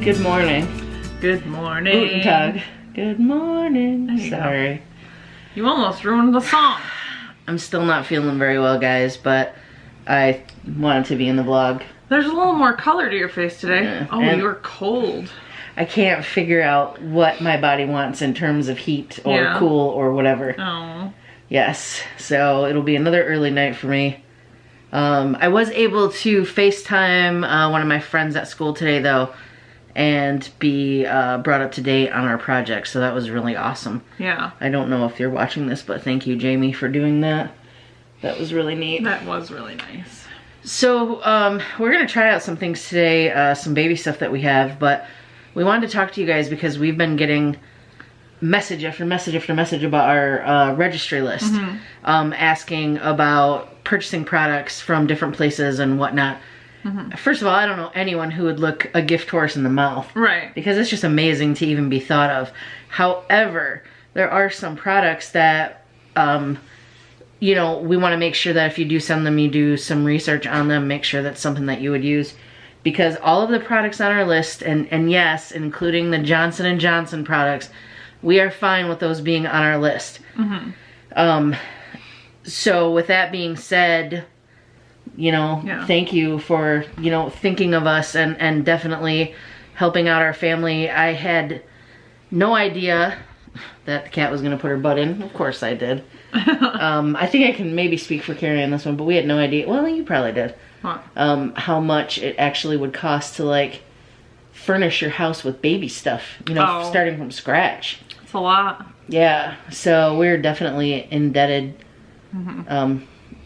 Good morning. Good morning. Guten Tag. Good morning. Sorry. You almost ruined the song. I'm still not feeling very well, guys, but I wanted to be in the vlog. There's a little more color to your face today. Yeah. Oh, And you're cold. I can't figure out what my body wants in terms of heat or cool or whatever. Oh. Yes, so it'll be another early night for me. I was able to FaceTime one of my friends at school today, though, and be brought up to date on our project, so that was really awesome. Yeah. I don't know if you're watching this, but thank you, Jamie, for doing that. That was really neat. That was really nice. So, we're going to try out some things today, some baby stuff that we have, but we wanted to talk to you guys because we've been getting message after message after message about our registry list, asking about purchasing products from different places and whatnot. First of all, I don't know anyone who would look a gift horse in the mouth. Right. Because it's just amazing to even be thought of. However, there are some products that, you know, we want to make sure that if you do send them, you do some research on them, make sure that's something that you would use. Because all of the products on our list, and yes, including the Johnson & Johnson products, we are fine with those being on our list. So with that being said, you know, thank you for, you know, thinking of us and definitely helping out our family. I had no idea that the cat was going to put her butt in. Of course I did. I think I can maybe speak for Cari on this one, but we had no idea. Well, you probably did. What? How much it actually would cost to, like, furnish your house with baby stuff, you know, starting from scratch. It's a lot. Yeah, so we're definitely indebted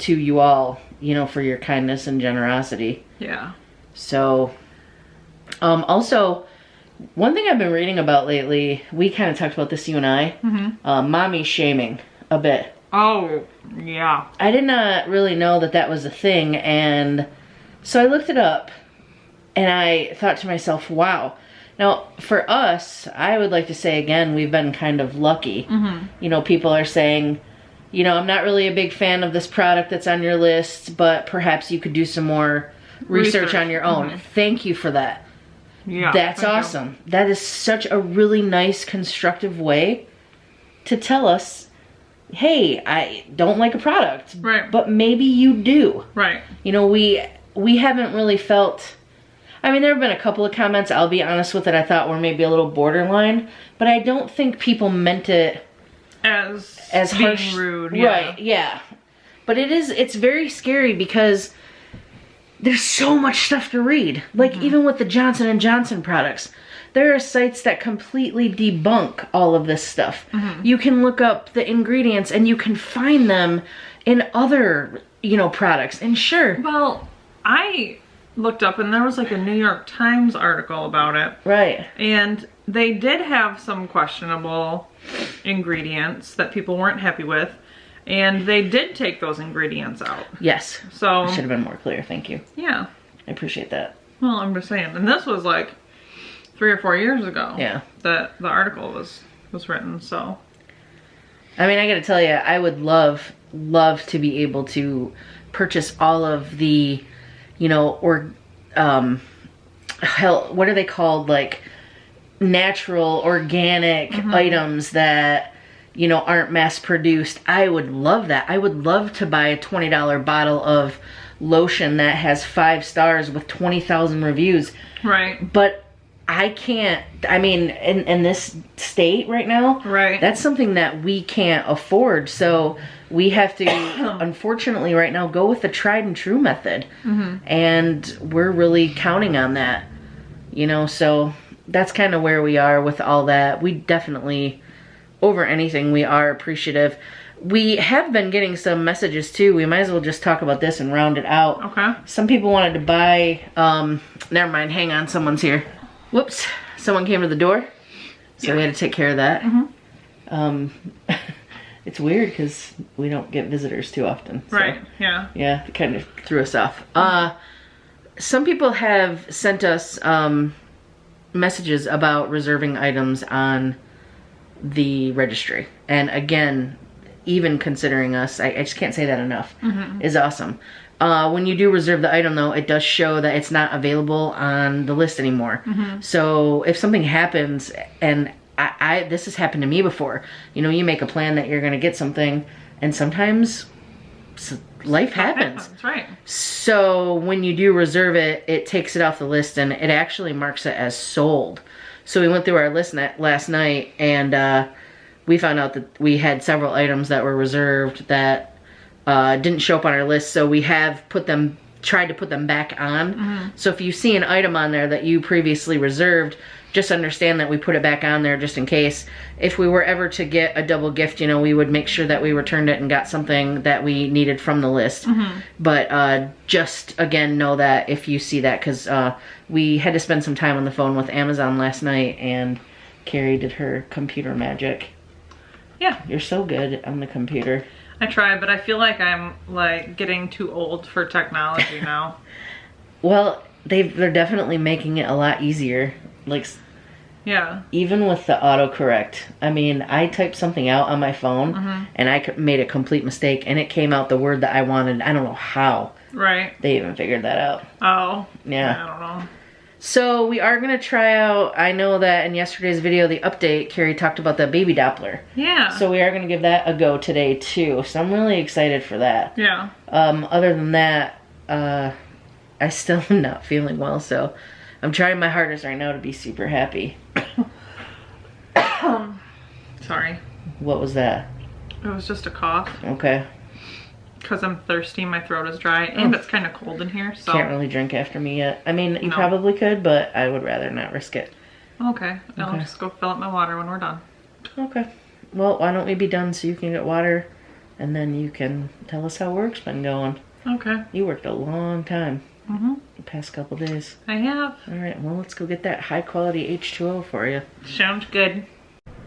to you all, you know, for your kindness and generosity. Yeah. So, also, one thing I've been reading about lately, we kind of talked about this, you and I, mommy shaming a bit. Oh, yeah. I did not really know that that was a thing, and so I looked it up, and I thought to myself, wow. Now, for us, I would like to say again, we've been kind of lucky. You know, people are saying, you know, I'm not really a big fan of this product that's on your list, but perhaps you could do some more research on your own. Thank you for that. Yeah. That's awesome. That is such a really nice, constructive way to tell us, hey, I don't like a product, but maybe you do. Right. You know, we haven't really felt... I mean, there have been a couple of comments, I'll be honest with it, I thought were maybe a little borderline, but I don't think people meant it as being harsh, rude. Yeah. Right, yeah. But it's very scary because there's so much stuff to read. Like, even with the Johnson & Johnson products, there are sites that completely debunk all of this stuff. You can look up the ingredients and you can find them in other, you know, products. And sure. Well, I looked up and there was like a New York Times article about it. Right. And they did have some questionable ingredients that people weren't happy with. And they did take those ingredients out. Yes. So I should have been more clear. Thank you. Yeah. I appreciate that. Well, I'm just saying. And this was like 3 or 4 years ago. Yeah. That the article was written, so. I mean, I gotta tell you, I would love to be able to purchase all of the, you know, or, hell, what are they called? Like, natural, organic items that, you know, aren't mass produced. I would love that. I would love to buy a $20 bottle of lotion that has 5 stars with 20,000 reviews. Right. But I can't, I mean, in this state right now, that's something that we can't afford. So we have to, unfortunately right now, go with the tried and true method. And we're really counting on that, you know, so that's kind of where we are with all that. We definitely, over anything, we are appreciative. We have been getting some messages too. We might as well just talk about this and round it out. Okay. Some people wanted to buy, never mind, hang on, someone's here. Whoops, someone came to the door, so we had to take care of that. It's weird because we don't get visitors too often. So, right, yeah. Yeah, it kind of threw us off. Some people have sent us messages about reserving items on the registry. And again, even considering us, I just can't say that enough, is awesome. When you do reserve the item, though, it does show that it's not available on the list anymore. So if something happens, and this has happened to me before, you know, you make a plan that you're going to get something, and sometimes life happens. Right. So when you do reserve it, it takes it off the list, and it actually marks it as sold. So we went through our list last night, and we found out that we had several items that were reserved that didn't show up on our list. So we have tried to put them back on. So if you see an item on there that you previously reserved, just understand that we put it back on there just in case. If we were ever to get a double gift, you know, we would make sure that we returned it and got something that we needed from the list. But just, again, know that if you see that, because we had to spend some time on the phone with Amazon last night, and Cari did her computer magic. Yeah. You're so good on the computer. I try, but I feel like I'm, like, getting too old for technology now. Well, they're definitely making it a lot easier. Like, yeah. Even with the autocorrect. I mean, I typed something out on my phone, and I made a complete mistake, and it came out the word that I wanted. I don't know how. Right. They even figured that out. Oh. Yeah. I don't know. So we are going to try out, I know that in yesterday's video, the update, Cari talked about the baby Doppler. Yeah. So we are going to give that a go today, too. So I'm really excited for that. Yeah. Other than that, I still am not feeling well, so I'm trying my hardest right now to be super happy. Sorry. What was that? It was just a cough. Okay. Because I'm thirsty, my throat is dry, and it's kind of cold in here, so. Can't really drink after me yet. I mean, you probably could, but I would rather not risk it. Okay. I'll just go fill up my water when we're done. Okay. Well, why don't we be done so you can get water, and then you can tell us how work's been going. Okay. You worked a long time. The past couple days. I have. All right, well, let's go get that high quality H2O for you. Sounds good.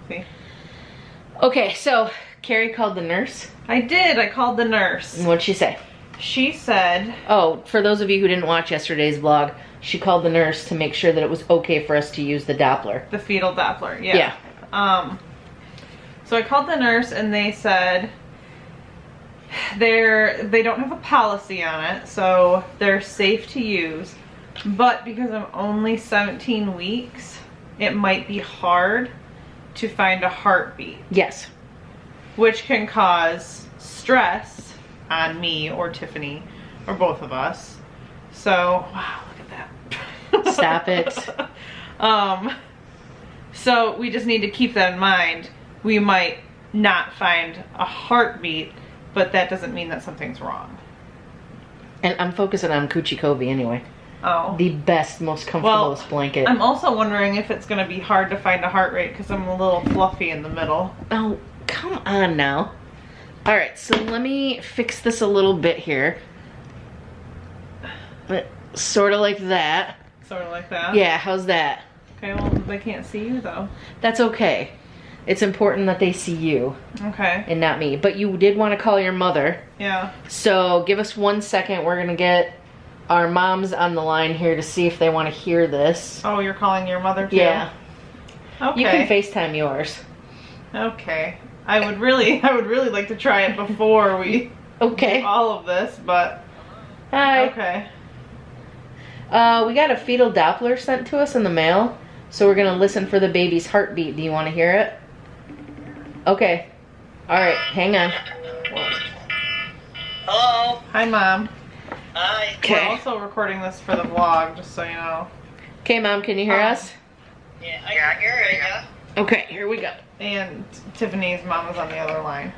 See. Okay, so Cari called the nurse. I did. I called the nurse. And what'd she say? She said... Oh, for those of you who didn't watch yesterday's vlog, she called the nurse to make sure that it was okay for us to use the Doppler. The fetal Doppler, yeah. So I called the nurse, and they said they don't have a policy on it, so they're safe to use. But because I'm only 17 weeks, it might be hard to find a heartbeat. Yes. Which can cause stress on me or Tiffany or both of us. So, wow, look at that. Stop it. So we just need to keep that in mind. We might not find a heartbeat, but that doesn't mean that something's wrong. And I'm focusing on Coochie Covey anyway. Oh. The best, most comfortable blanket. I'm also wondering if it's going to be hard to find a heart rate because I'm a little fluffy in the middle. Oh, come on now. All right, so let me fix this a little bit here. Sort of like that. Sort of like that? Yeah, how's that? Okay, well, they can't see you though. That's okay. It's important that they see you. Okay. And not me. But you did want to call your mother. Yeah. So give us 1 second. We're going to get our moms on the line here to see if they want to hear this. Oh, you're calling your mother too? Yeah. Okay. You can FaceTime yours. Okay. I would really like to try it before we do all of this, but hi. Okay. We got a fetal Doppler sent to us in the mail, so we're gonna listen for the baby's heartbeat. Do you want to hear it? Okay. All right. Hang on. Hello. Hi, Mom. Hi. We're also recording this for the vlog, just so you know. Okay, Mom. Can you hear us? Yeah, I hear it. Yeah. Okay. Here we go. And Tiffany's mom is on the other line.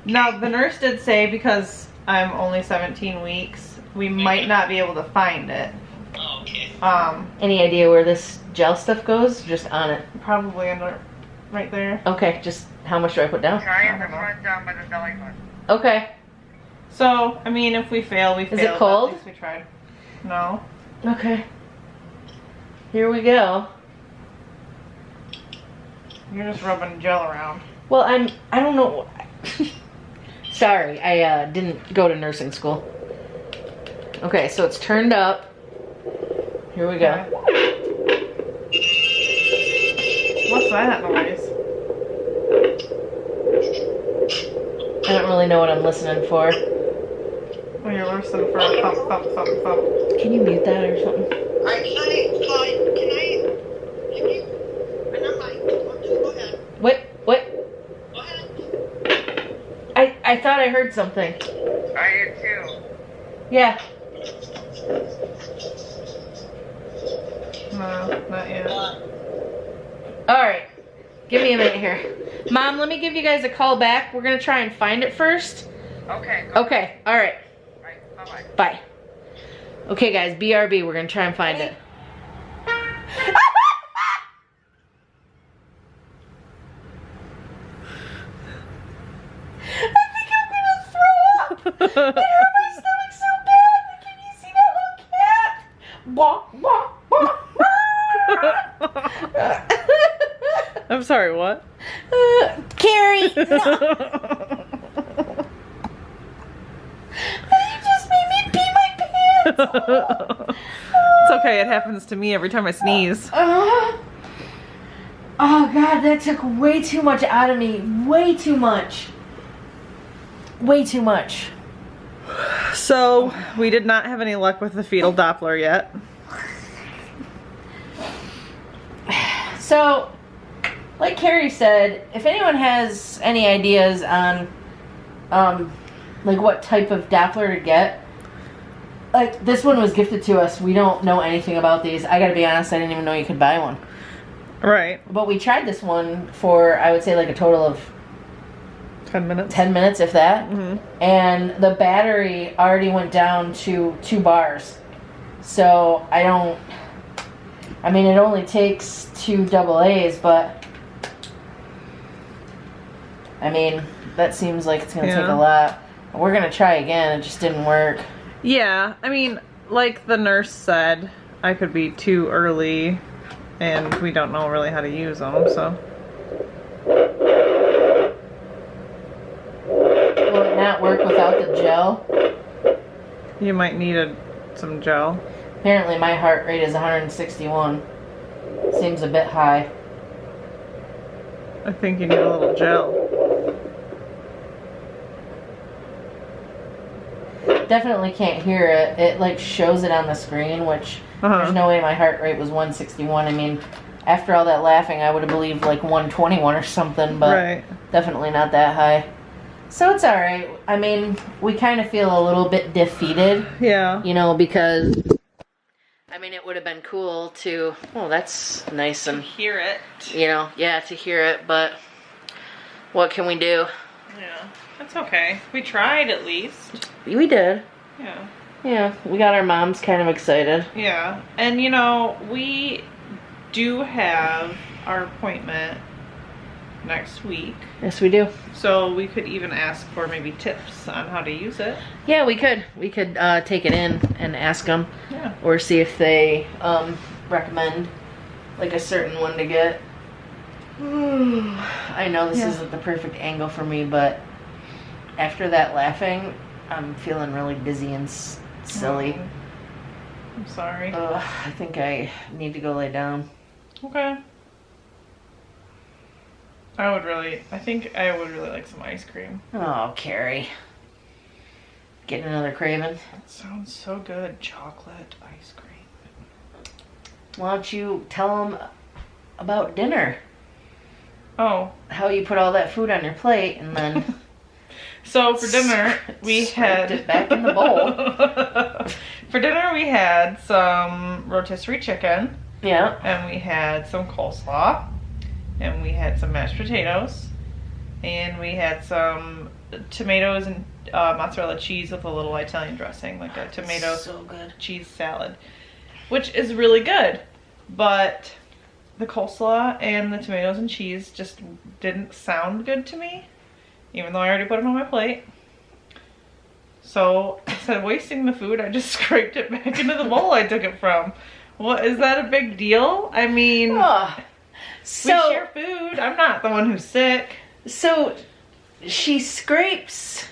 Now, the nurse did say because I'm only 17 weeks, we might not be able to find it. Oh, okay. Any idea where this gel stuff goes? Just on it. Probably under, right there. Okay. Just how much do I put down? Try it front down by the belly button. Okay. So, I mean, if we fail, we fail. Is it cold? At least we tried. No. Okay. Here we go. You're just rubbing gel around. Well, I don't know. Sorry, I didn't go to nursing school. Okay, so it's turned up. Here we go. What's that noise? I don't really know what I'm listening for. When you're listening for a thump, thump, thump, thump. Can you mute that or something? Alright, can you, and I'm like, go ahead. What? Go ahead. I thought I heard something. I did too. Yeah. No, not yet. Alright. Give me a minute here. Mom, let me give you guys a call back. We're going to try and find it first. Okay. Okay. Alright. Alright, bye-bye. Bye. Okay, guys. BRB. We're going to try and find it. I think I'm going to throw up. It hurt my stomach so bad. Can you see that little cat? Bawk, bawk, bawk. I'm sorry, what? Carrie, no. You just made me pee my pants. It's okay, it happens to me every time I sneeze. Oh God, that took way too much out of me. Way too much. Way too much. So, we did not have any luck with the fetal Doppler yet. So, like Carrie said, if anyone has any ideas on, like what type of Doppler to get, like this one was gifted to us. We don't know anything about these. I gotta be honest, I didn't even know you could buy one. Right. But we tried this one for, I would say, like a total of 10 minutes. 10 minutes, if that. Mm-hmm. And the battery already went down to 2 bars. So I mean, it only takes 2 AA's, but I mean, that seems like it's going to take a lot. We're going to try again. It just didn't work. Yeah, I mean, like the nurse said, I could be too early, and we don't know really how to use them, so. Will it not work without the gel? You might need some gel. Apparently my heart rate is 161. Seems a bit high. I think you need a little gel. Definitely can't hear it. It like shows it on the screen, which there's no way my heart rate was 161. I mean, after all that laughing, I would have believed like 121 or something, but definitely not that high. So it's alright. I mean, we kind of feel a little bit defeated. Yeah. You know, because I mean, it would have been cool to, oh, that's nice and hear it. You know, yeah, to hear it, but what can we do? Yeah, that's okay. We tried at least. We did. Yeah. Yeah, we got our moms kind of excited. Yeah, and you know, we do have our appointment next week. Yes, we do. So we could even ask for maybe tips on how to use it. Yeah, we could. We could take it in and ask them. Yeah. Or see if they recommend like a certain one to get. I know this isn't the perfect angle for me, but after that laughing, I'm feeling really dizzy and silly. I'm sorry. I think I need to go lay down. Okay. I think I would really like some ice cream. Oh, Carrie. Getting another craving? That sounds so good. Chocolate ice cream. Why don't you tell them about dinner? Oh. How you put all that food on your plate and then... So for dinner, we had... it back in the bowl. For dinner, we had some rotisserie chicken. Yeah. And we had some coleslaw. And we had some mashed potatoes. And we had some tomatoes and mozzarella cheese with a little Italian dressing. Like a tomato cheese salad. Which is really good. But the coleslaw and the tomatoes and cheese just didn't sound good to me. Even though I already put them on my plate. So instead of wasting the food, I just scraped it back into the bowl I took it from. What, is that a big deal? I mean... So, we share food. I'm not the one who's sick. So, she scrapes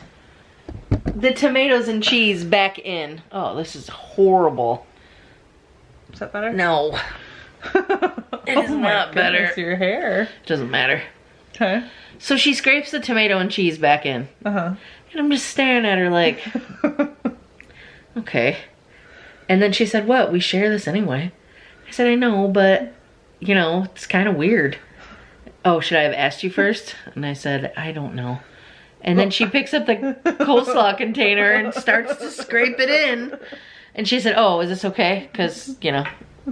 the tomatoes and cheese back in. Oh, this is horrible. Is that better? No. It is not better. It's your hair. Doesn't matter. Okay. So she scrapes the tomato and cheese back in. Uh-huh. And I'm just staring at her like, okay. And then she said, what? We share this anyway. I said, I know, but, you know, it's kind of weird. Oh, should I have asked you first? And I said, I don't know. And then she picks up the coleslaw container and starts to scrape it in. And she said, oh, is this okay? Because, you know,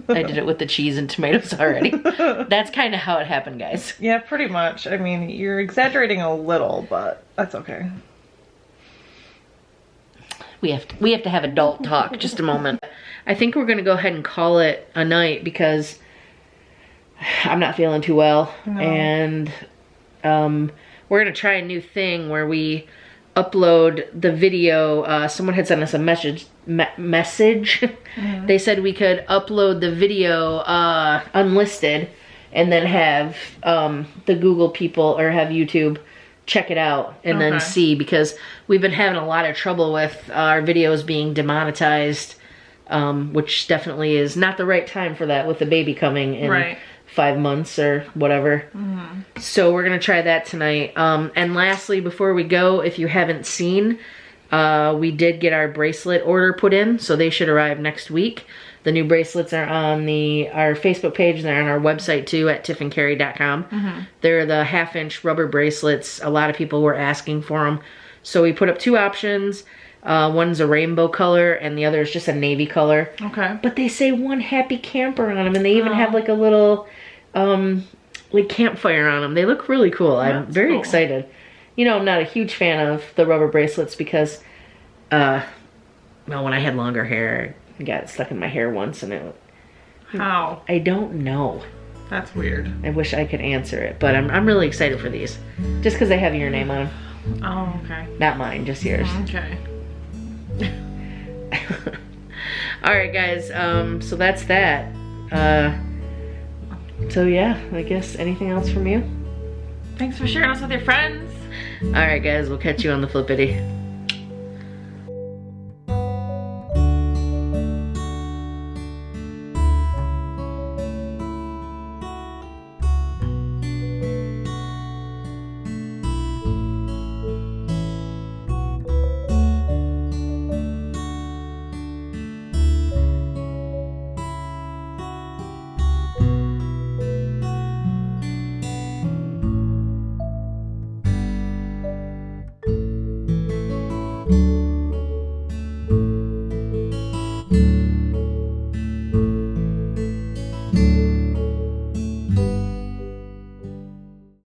I did it with the cheese and tomatoes already. That's kind of how it happened, guys. Yeah, pretty much. I mean, you're exaggerating a little, but that's okay. We have to have adult talk. Just a moment. I think we're going to go ahead and call it a night because I'm not feeling too well. No. And we're going to try a new thing where we upload the video. Someone had sent us a message. Mm-hmm. They said we could upload the video unlisted and then have the Google people or have YouTube check it out and then see, because we've been having a lot of trouble with our videos being demonetized, which definitely is not the right time for that with the baby coming in 5 months or whatever. Mm-hmm. So we're going to try that tonight. And lastly, before we go, if you haven't seen, we did get our bracelet order put in, so they should arrive next week. The new bracelets are on our Facebook page, and they're on our website too at tiffandcari.com. Mm-hmm. They're the 1/2-inch rubber bracelets. A lot of people were asking for them. So we put up 2 options. One's a rainbow color and the other is just a navy color. Okay. But they say one happy camper on them, and they even have like a little like campfire on them. They look really cool. I'm very excited. You know, I'm not a huge fan of the rubber bracelets because well, when I had longer hair, it got stuck in my hair once and it... How? I don't know. That's weird. I wish I could answer it, but I'm really excited for these. Just because they have your name on them. Oh, okay. Not mine, just yours. Okay. Alright guys, so that's that. So yeah, I guess anything else from you? Thanks for sharing us with your friends. Alright guys, we'll catch you on the flippity.